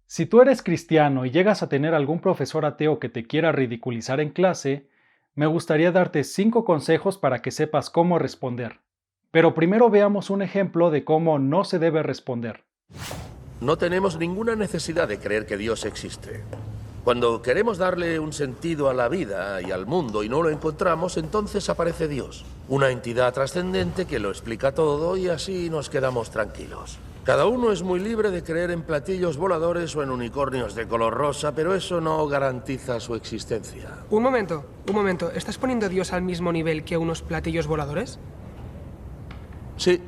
Si tú eres cristiano y llegas a tener algún profesor ateo que te quiera ridiculizar en clase, me gustaría darte 5 consejos para que sepas cómo responder. Pero primero veamos un ejemplo de cómo no se debe responder. No tenemos ninguna necesidad de creer que Dios existe. Cuando queremos darle un sentido a la vida y al mundo y no lo encontramos, entonces aparece Dios. Una entidad trascendente que lo explica todo y así nos quedamos tranquilos. Cada uno es muy libre de creer en platillos voladores o en unicornios de color rosa, pero eso no garantiza su existencia. Un momento. ¿Estás poniendo a Dios al mismo nivel que unos platillos voladores? Sí.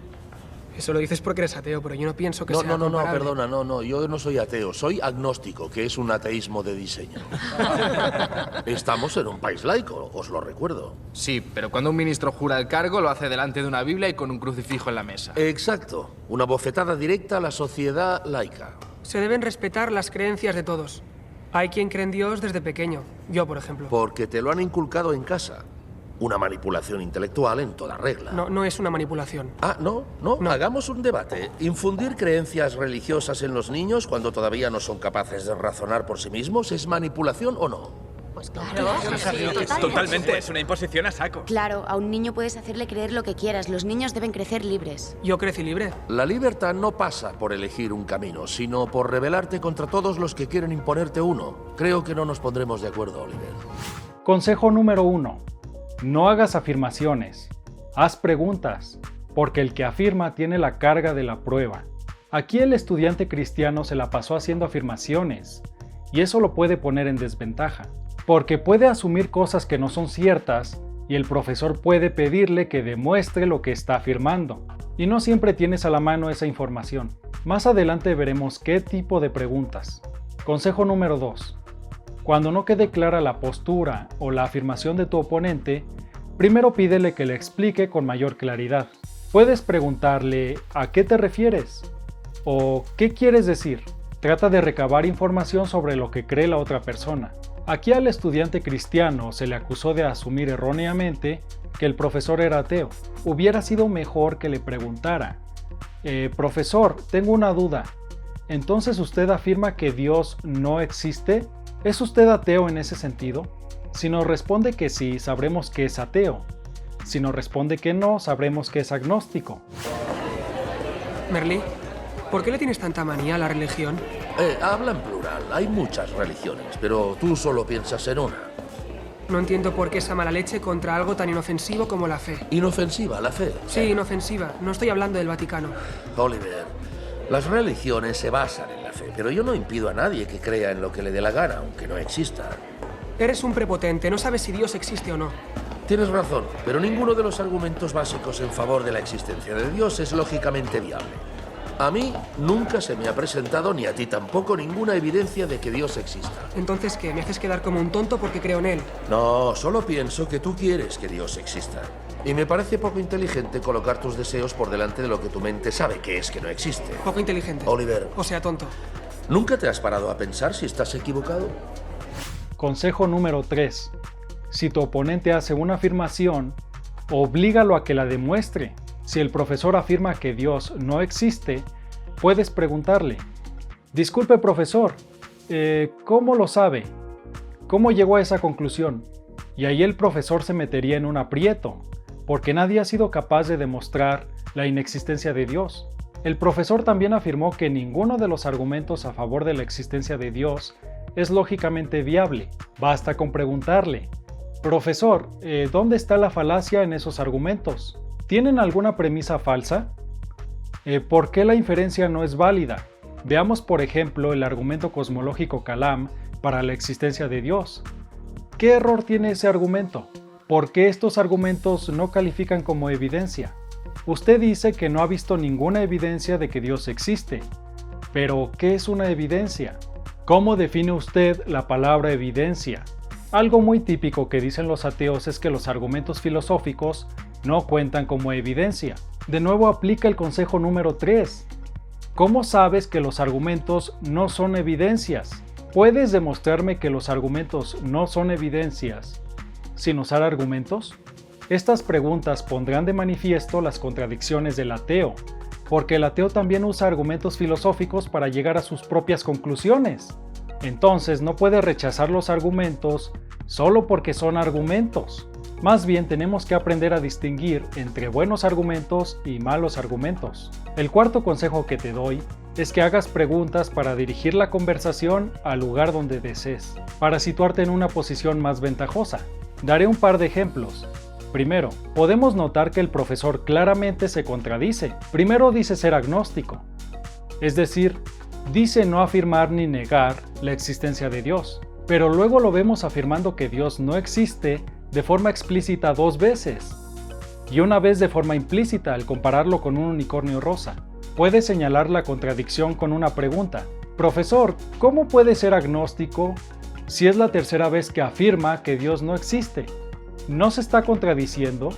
Eso lo dices porque eres ateo, pero yo no pienso que sea comparable. Perdona, yo no soy ateo, soy agnóstico, que es un ateísmo de diseño. Estamos en un país laico, os lo recuerdo. Sí, pero cuando un ministro jura el cargo, lo hace delante de una Biblia y con un crucifijo en la mesa. Exacto, una bofetada directa a la sociedad laica. Se deben respetar las creencias de todos. Hay quien cree en Dios desde pequeño. Yo, por ejemplo. Porque te lo han inculcado en casa. Una manipulación intelectual en toda regla. No es una manipulación. No. Hagamos un debate. ¿Infundir creencias religiosas en los niños cuando todavía no son capaces de razonar por sí mismos es manipulación o no? Pues claro. Totalmente, es una imposición a saco. Claro, a un niño puedes hacerle creer lo que quieras. Los niños deben crecer libres. Yo crecí libre. La libertad no pasa por elegir un camino, sino por rebelarte contra todos los que quieren imponerte uno. Creo que no nos pondremos de acuerdo, Oliver. Consejo número 1. No hagas afirmaciones. Haz preguntas, porque el que afirma tiene la carga de la prueba. Aquí el estudiante cristiano se la pasó haciendo afirmaciones, y eso lo puede poner en desventaja, porque puede asumir cosas que no son ciertas, y el profesor puede pedirle que demuestre lo que está afirmando, y no siempre tienes a la mano esa información. Más adelante veremos qué tipo de preguntas. Consejo número 2. Cuando no quede clara la postura o la afirmación de tu oponente, primero pídele que le explique con mayor claridad. Puedes preguntarle ¿a qué te refieres? O ¿qué quieres decir? Trata de recabar información sobre lo que cree la otra persona. Aquí al estudiante cristiano se le acusó de asumir erróneamente que el profesor era ateo. Hubiera sido mejor que le preguntara, profesor, tengo una duda. ¿Entonces usted afirma que Dios no existe? ¿Es usted ateo en ese sentido? Si nos responde que sí, sabremos que es ateo. Si nos responde que no, sabremos que es agnóstico. Merlí, ¿por qué le tienes tanta manía a la religión? Habla en plural, hay muchas religiones, pero tú solo piensas en una. No entiendo por qué esa mala leche contra algo tan inofensivo como la fe. ¿Inofensiva la fe? Sí, inofensiva. No estoy hablando del Vaticano. Oliver, las religiones se basan en la fe, pero yo no impido a nadie que crea en lo que le dé la gana, aunque no exista. Eres un prepotente, no sabes si Dios existe o no. Tienes razón, pero ninguno de los argumentos básicos en favor de la existencia de Dios es lógicamente viable. A mí nunca se me ha presentado, ni a ti tampoco, ninguna evidencia de que Dios exista. Entonces, ¿qué? ¿Me haces quedar como un tonto porque creo en él? No, solo pienso que tú quieres que Dios exista. Y me parece poco inteligente colocar tus deseos por delante de lo que tu mente sabe que es que no existe. Poco inteligente. Oliver. O sea, tonto. ¿Nunca te has parado a pensar si estás equivocado? Consejo número 3. Si tu oponente hace una afirmación, oblígalo a que la demuestre. Si el profesor afirma que Dios no existe, puedes preguntarle, disculpe profesor, ¿cómo lo sabe? ¿Cómo llegó a esa conclusión? Y ahí el profesor se metería en un aprieto, porque nadie ha sido capaz de demostrar la inexistencia de Dios. El profesor también afirmó que ninguno de los argumentos a favor de la existencia de Dios es lógicamente viable. Basta con preguntarle, profesor, ¿dónde está la falacia en esos argumentos? ¿Tienen alguna premisa falsa? ¿Por qué la inferencia no es válida? Veamos por ejemplo el argumento cosmológico Kalam para la existencia de Dios. ¿Qué error tiene ese argumento? ¿Por qué estos argumentos no califican como evidencia? Usted dice que no ha visto ninguna evidencia de que Dios existe. Pero, ¿qué es una evidencia? ¿Cómo define usted la palabra evidencia? Algo muy típico que dicen los ateos es que los argumentos filosóficos no cuentan como evidencia. De nuevo aplica el consejo número 3. ¿Cómo sabes que los argumentos no son evidencias? ¿Puedes demostrarme que los argumentos no son evidencias sin usar argumentos? Estas preguntas pondrán de manifiesto las contradicciones del ateo, porque el ateo también usa argumentos filosóficos para llegar a sus propias conclusiones. Entonces no puede rechazar los argumentos solo porque son argumentos. Más bien tenemos que aprender a distinguir entre buenos argumentos y malos argumentos. El cuarto consejo que te doy es que hagas preguntas para dirigir la conversación al lugar donde desees, para situarte en una posición más ventajosa. Daré un par de ejemplos. Primero, podemos notar que el profesor claramente se contradice. Primero dice ser agnóstico, es decir, dice no afirmar ni negar la existencia de Dios, pero luego lo vemos afirmando que Dios no existe de forma explícita 2 veces, y una vez de forma implícita al compararlo con un unicornio rosa. Puede señalar la contradicción con una pregunta. Profesor, ¿cómo puede ser agnóstico si es la tercera vez que afirma que Dios no existe? ¿No se está contradiciendo?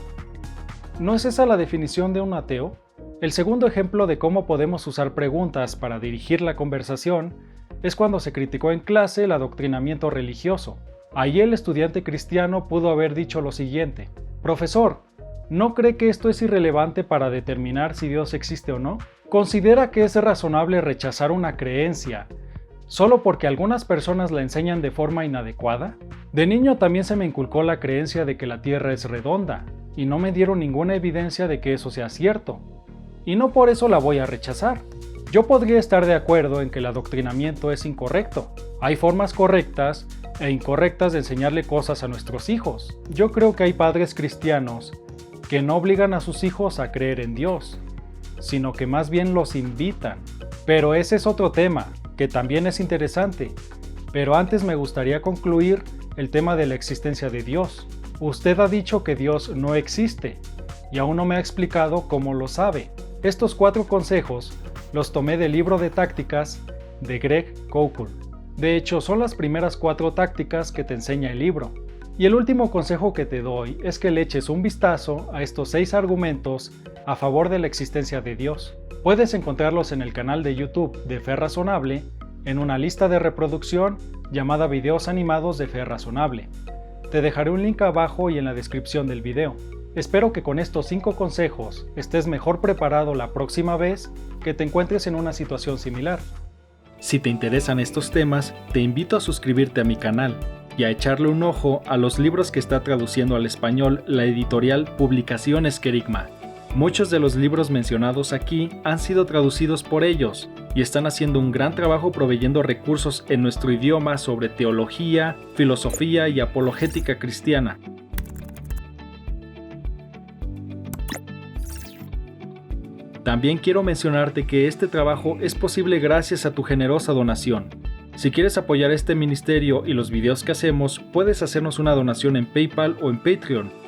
¿No es esa la definición de un ateo? El segundo ejemplo de cómo podemos usar preguntas para dirigir la conversación es cuando se criticó en clase el adoctrinamiento religioso. Allí el estudiante cristiano pudo haber dicho lo siguiente: Profesor, ¿no cree que esto es irrelevante para determinar si Dios existe o no? ¿Considera que es razonable rechazar una creencia solo porque algunas personas la enseñan de forma inadecuada? De niño también se me inculcó la creencia de que la Tierra es redonda, y no me dieron ninguna evidencia de que eso sea cierto. Y no por eso la voy a rechazar. Yo podría estar de acuerdo en que el adoctrinamiento es incorrecto. Hay formas correctas e incorrectas de enseñarle cosas a nuestros hijos. Yo creo que hay padres cristianos que no obligan a sus hijos a creer en Dios, sino que más bien los invitan. Pero ese es otro tema, que también es interesante. Pero antes me gustaría concluir el tema de la existencia de Dios. Usted ha dicho que Dios no existe, y aún no me ha explicado cómo lo sabe. Estos 4 consejos los tomé del libro de tácticas de Greg Koukl. De hecho, son las primeras 4 tácticas que te enseña el libro. Y el último consejo que te doy es que le eches un vistazo a estos 6 argumentos a favor de la existencia de Dios. Puedes encontrarlos en el canal de YouTube de Fe Razonable, en una lista de reproducción llamada Videos Animados de Fe Razonable. Te dejaré un link abajo y en la descripción del video. Espero que con estos 5 consejos estés mejor preparado la próxima vez que te encuentres en una situación similar. Si te interesan estos temas, te invito a suscribirte a mi canal y a echarle un ojo a los libros que está traduciendo al español la editorial Publicaciones Querigma. Muchos de los libros mencionados aquí han sido traducidos por ellos y están haciendo un gran trabajo proveyendo recursos en nuestro idioma sobre teología, filosofía y apologética cristiana. También quiero mencionarte que este trabajo es posible gracias a tu generosa donación. Si quieres apoyar este ministerio y los videos que hacemos, puedes hacernos una donación en PayPal o en Patreon.